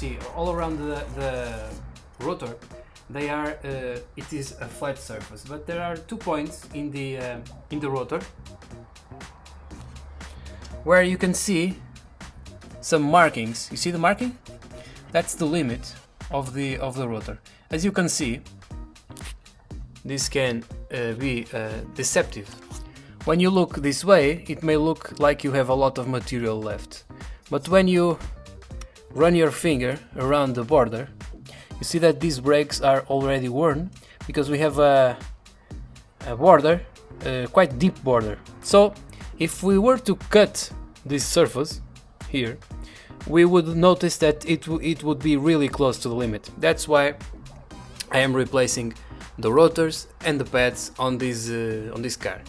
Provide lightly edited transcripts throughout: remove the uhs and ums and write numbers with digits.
see all around the rotor, they are it is a flat surface, but there are 2 points in the rotor where you can see some markings. You see the marking? That's the limit of the rotor. As you can see, this can be deceptive. When you look this way, it may look like you have a lot of material left, but when you run your finger around the border, you see that these brakes are already worn, because we have a border, quite deep border. So if we were to cut this surface here, we would notice that it would be really close to the limit. That's why I am replacing the rotors and the pads on this car.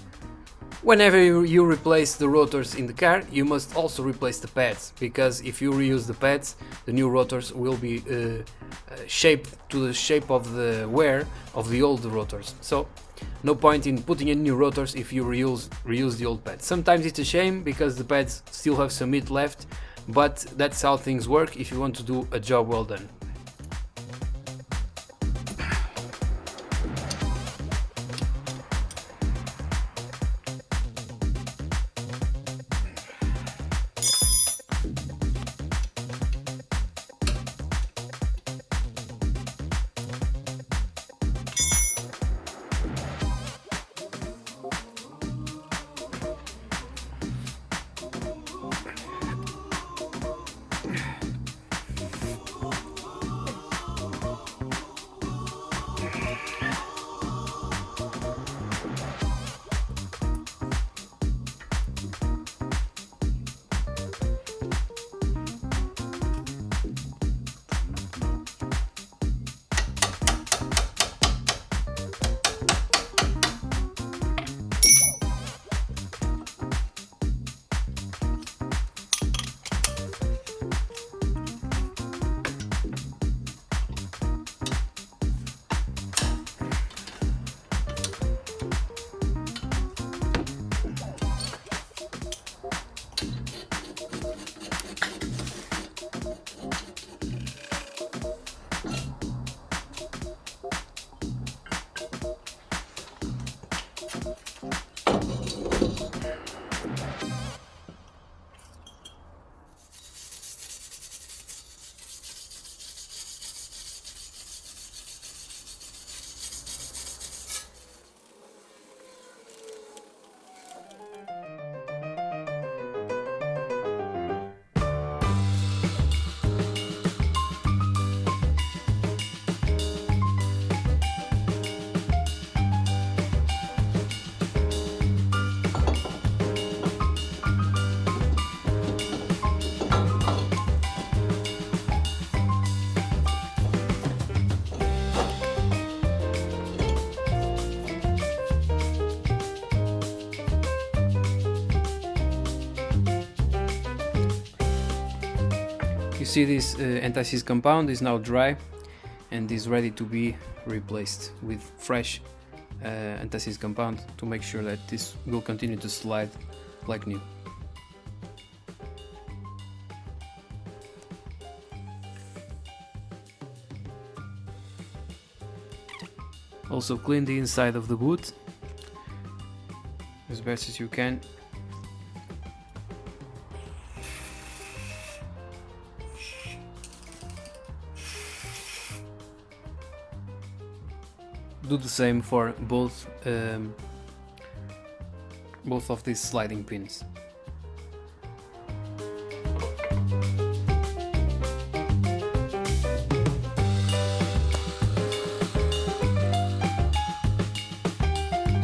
Whenever you replace the rotors in the car, you must also replace the pads, because if you reuse the pads, the new rotors will be shaped to the shape of the wear of the old rotors. So no point in putting in new rotors if you reuse the old pads. Sometimes it's a shame because the pads still have some meat left, but that's how things work if you want to do a job well done. See, this anti-seize compound is now dry and is ready to be replaced with fresh anti-seize compound to make sure that this will continue to slide like new. Also clean the inside of the boot as best as you can. Do the same for both of these sliding pins.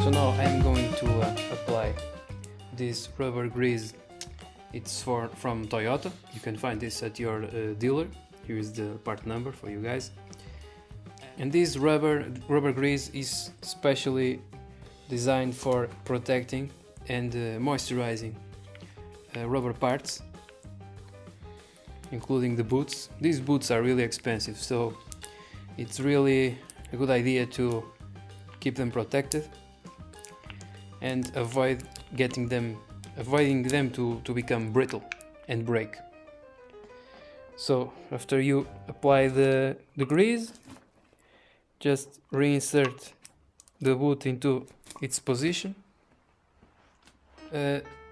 So now I'm going to apply this rubber grease. It's from Toyota. You can find this at your dealer. Here is the part number for you guys. And this rubber grease is specially designed for protecting and moisturizing rubber parts, including the boots. These boots are really expensive, so it's really a good idea to keep them protected and avoiding them to become brittle and break. So after you apply the grease, just reinsert the boot into its position.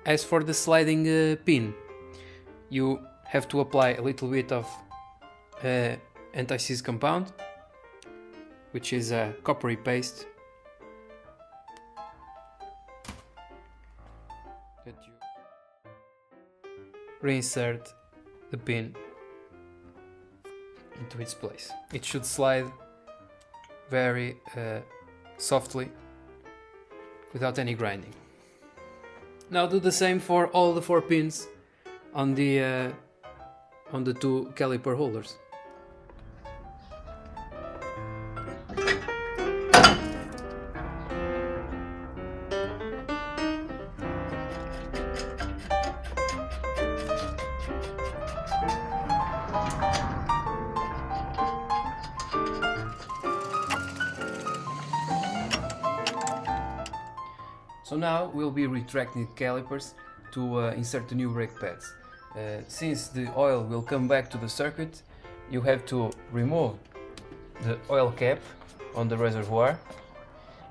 As for the sliding pin, you have to apply a little bit of anti-seize compound, which is a coppery paste that you reinsert the pin into its place. It should slide very softly without any grinding. Now do the same for all the 4 pins on the 2 caliper holders. So now we'll be retracting the calipers to insert the new brake pads. Since the oil will come back to the circuit, you have to remove the oil cap on the reservoir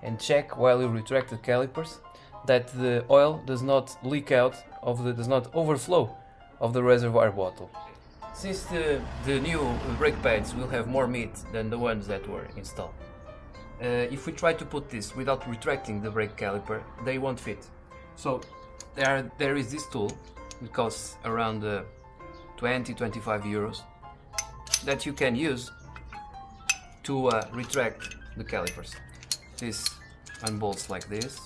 and check while you retract the calipers that the oil does not leak out does not overflow of the reservoir bottle. Since the new brake pads will have more meat than the ones that were installed. If we try to put this without retracting the brake caliper, they won't fit. So there is this tool, it costs around 20-25 euros, that you can use to retract the calipers. This unbolts like this.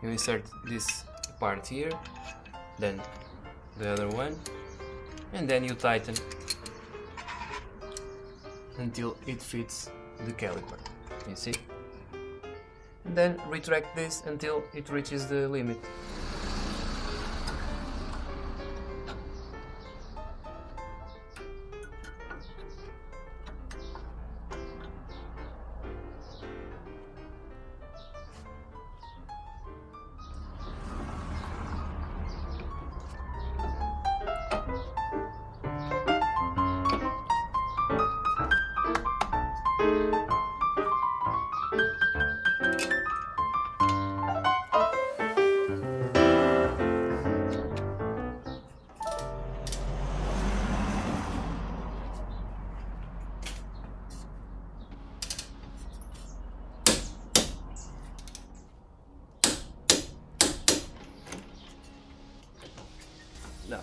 You insert this part here, then the other one, and then you tighten until it fits the caliper, you see? And then retract this until it reaches the limit. Now,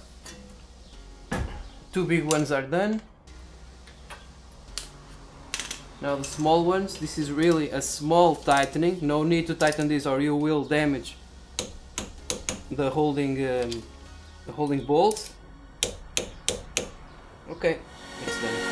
2 big ones are done. Now the small ones, this is really a small tightening. No need to tighten this or you will damage the holding bolts. Okay, it's done.